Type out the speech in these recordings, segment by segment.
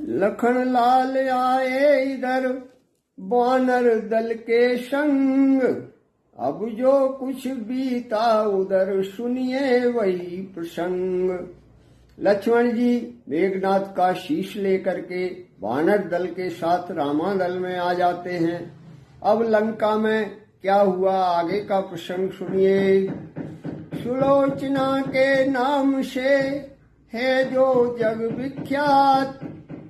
लखन लाल आए इधर वानर दल के संग, अब जो कुछ बीता उधर सुनिए वही प्रसंग। लक्ष्मण जी मेघनाथ का शीश लेकर के वानर दल के साथ रामादल में आ जाते हैं। अब लंका में क्या हुआ आगे का प्रसंग सुनिए। सुलोचना के नाम से है जो जग विख्यात,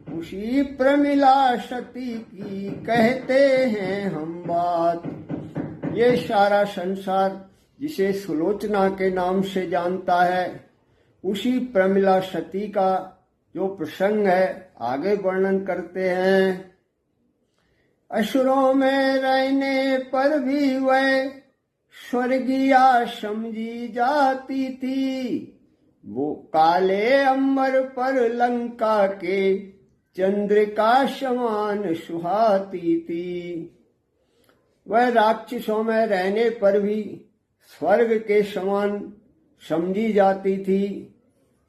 उसी प्रमिला सती की कहते हैं हम बात। ये सारा संसार जिसे सुलोचना के नाम से जानता है, उसी प्रमिला सती का जो प्रसंग है आगे वर्णन करते हैं। असुरों में रहने पर भी वह स्वर्गीया समझी जाती थी, वो काले अंबर पर लंका के चंद्रिका समान सुहाती थी। वह राक्षसों में रहने पर भी स्वर्ग के समान समझी जाती थी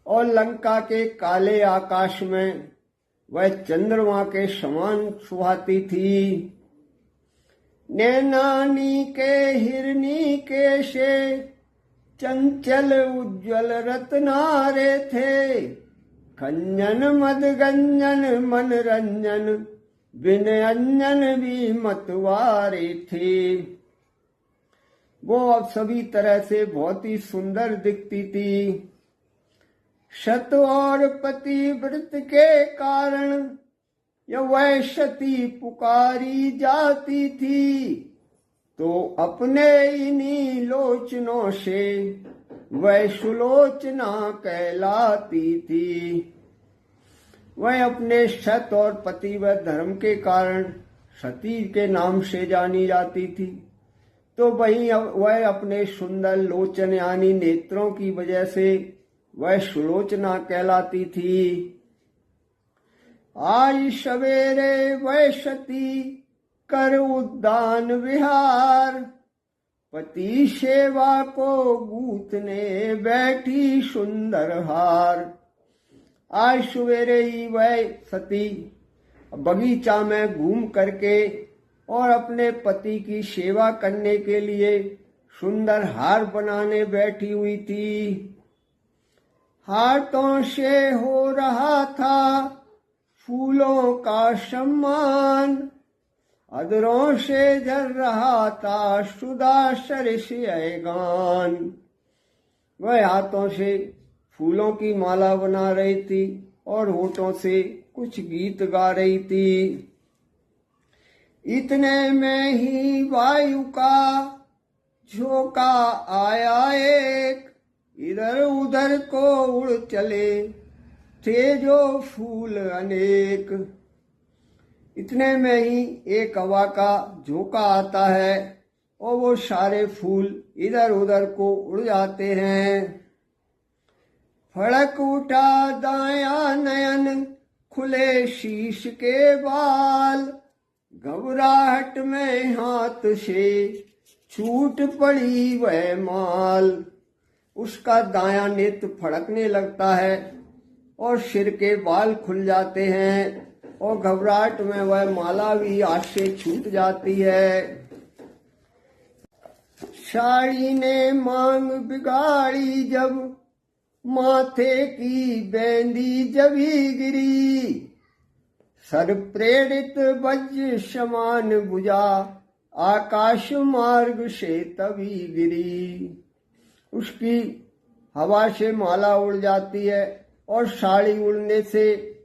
और लंका के काले आकाश में वह चंद्रमा के समान सुहाती थी। नैनानी के हिरनी के से चंचल उज्ज्वल रत्नारे थे, खंजन मदगंजन मनरंजन बिन अंजन भी मतवारे थे। वो अब सभी तरह से बहुत ही सुंदर दिखती थी। सत और पतिव्रत के कारण यह वह सती पुकारी जाती थी, तो अपने इन्हीं लोचनों से वह सुलोचना कहलाती थी। वह अपने सत और पतिव्रत धर्म के कारण सती के नाम से जानी जाती थी, तो वहीं वह अपने सुंदर लोचन यानी नेत्रों की वजह से वह सुलोचना कहलाती थी। आज सवेरे वह सती कर उद्यान विहार, पति सेवा को गूंथने बैठी सुंदर हार। आज सवेरे ही वह सती बगीचा में घूम करके और अपने पति की सेवा करने के लिए सुंदर हार बनाने बैठी हुई थी। हाथों से हो रहा था फूलों का सम्मान, अधरों से झर रहा था सुधा सरसियगान। वह हाथों से फूलों की माला बना रही थी और होठों से कुछ गीत गा रही थी। इतने में ही वायु का झोंका आया एक, इधर उधर को उड़ चले थे जो फूल अनेक। इतने में ही एक हवा का झोंका आता है और वो सारे फूल इधर उधर को उड़ जाते हैं। फड़क उठा दाया नयन खुले शीश के बाल, घबराहट में हाथ से छूट पड़ी वह माल। उसका दायां नेत्र फड़कने लगता है और सिर के बाल खुल जाते हैं और घबराहट में वह माला भी हाथ से छूट जाती है। साड़ी ने मांग बिगाड़ी जब माथे की बेंदी जभी गिरी, सर प्रेरित वज्र समान बुझा आकाश मार्ग से तभी गिरी। उसकी हवा से माला उड़ जाती है और साड़ी उड़ने से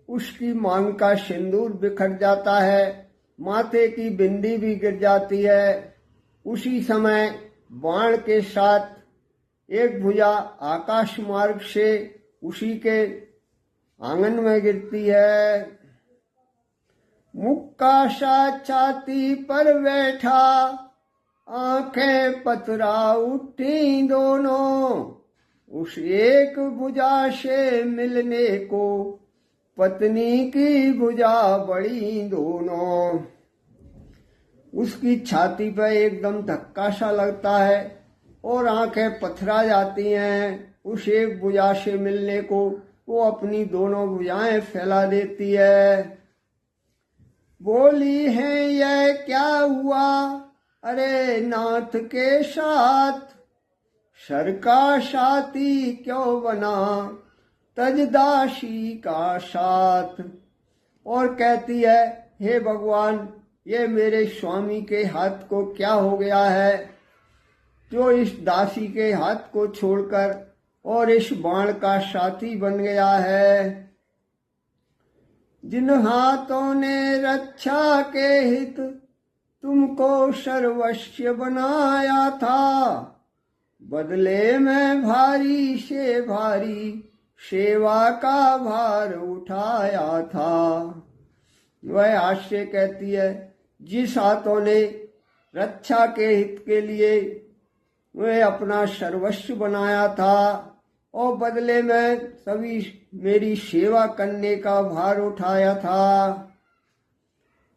उसकी मांग का सिंदूर बिखर जाता है, माथे की बिंदी भी गिर जाती है। उसी समय बाण के साथ एक भुजा आकाश मार्ग से उसी के आंगन में गिरती है। मुक्का सा छाती पर बैठा, आंखें पथरा उठी दोनों, उस एक भुजा से मिलने को पत्नी की भुजा बड़ी दोनों। उसकी छाती पर एकदम धक्का सा लगता है और आंखें पथरा जाती हैं उस एक भुजा से मिलने को, वो अपनी दोनों भुजाएं फैला देती है। बोली है यह क्या हुआ अरे नाथ के साथ, सर का साथी क्यों बना तजदासी का साथ। और कहती है हे भगवान, ये मेरे स्वामी के हाथ को क्या हो गया है जो इस दासी के हाथ को छोड़कर और इस बाण का साथी बन गया है। जिन हाथों ने रक्षा के हित तुमको सर्वस्व बनाया था, बदले में भारी से भारी सेवा का भार उठाया था। वह हास्य कहती है, जिस हाथों ने रक्षा के हित के लिए वह अपना सर्वस्व बनाया था और बदले में सभी मेरी सेवा करने का भार उठाया था,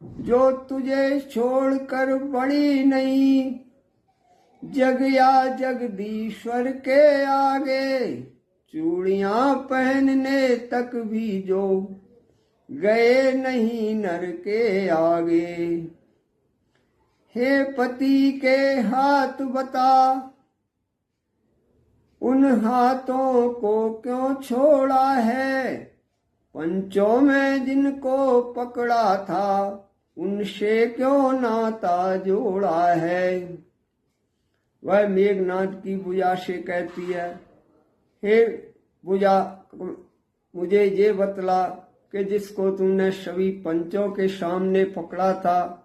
जो तुझे छोड़कर बड़ी नहीं जग या जगदीश्वर के आगे, चूड़ियां पहनने तक भी जो गए नहीं नर के आगे। हे पति के हाथ बता, उन हाथों को क्यों छोड़ा है, पंचों में जिनको पकड़ा था उनसे क्यों नाता जोड़ा है। वह मेघनाथ की भुजा से कहती है, हे भुजा, मुझे ये बतला कि जिसको तुमने सभी पंचों के सामने पकड़ा था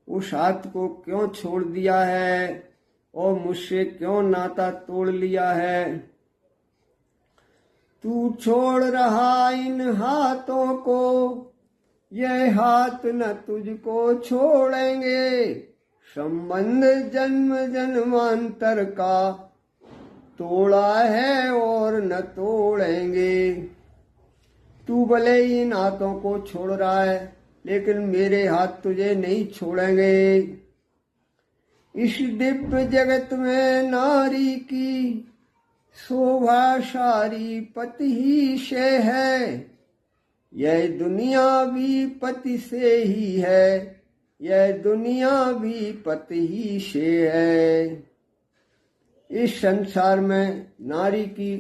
उस हाथ को क्यों छोड़ दिया है और मुझसे क्यों नाता तोड़ लिया है। तू छोड़ रहा इन हाथों को, यह हाथ न तुझको छोड़ेंगे, संबंध जन्म जन्मांतर का तोड़ा है और न तोड़ेंगे। तू भले ही इन हाथों को छोड़ रहा है लेकिन मेरे हाथ तुझे नहीं छोड़ेंगे। इस दिव्य जगत में नारी की शोभा सारी पति ही से है, यह दुनिया भी पति से ही है, यह दुनिया भी पति ही से है। इस संसार में नारी की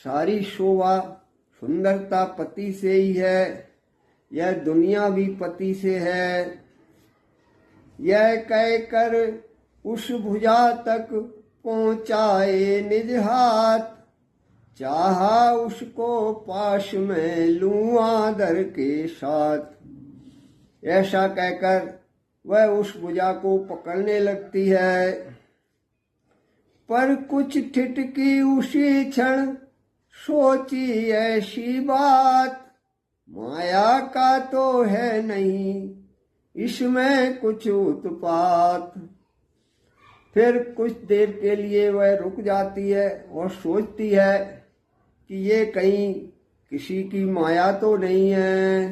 सारी शोभा सुंदरता पति से ही है, यह दुनिया भी पति से है। यह कहकर उस भुजा तक पहुँचाए निज हाथ, चाहा उसको पास में लूं आदर के साथ। ऐसा कहकर वह उस भुजा को पकड़ने लगती है, पर कुछ ठिठकी उसी क्षण सोची ऐसी बात, माया का तो है नहीं इसमें कुछ उत्पात। फिर कुछ देर के लिए वह रुक जाती है और सोचती है कि ये कहीं किसी की माया तो नहीं है।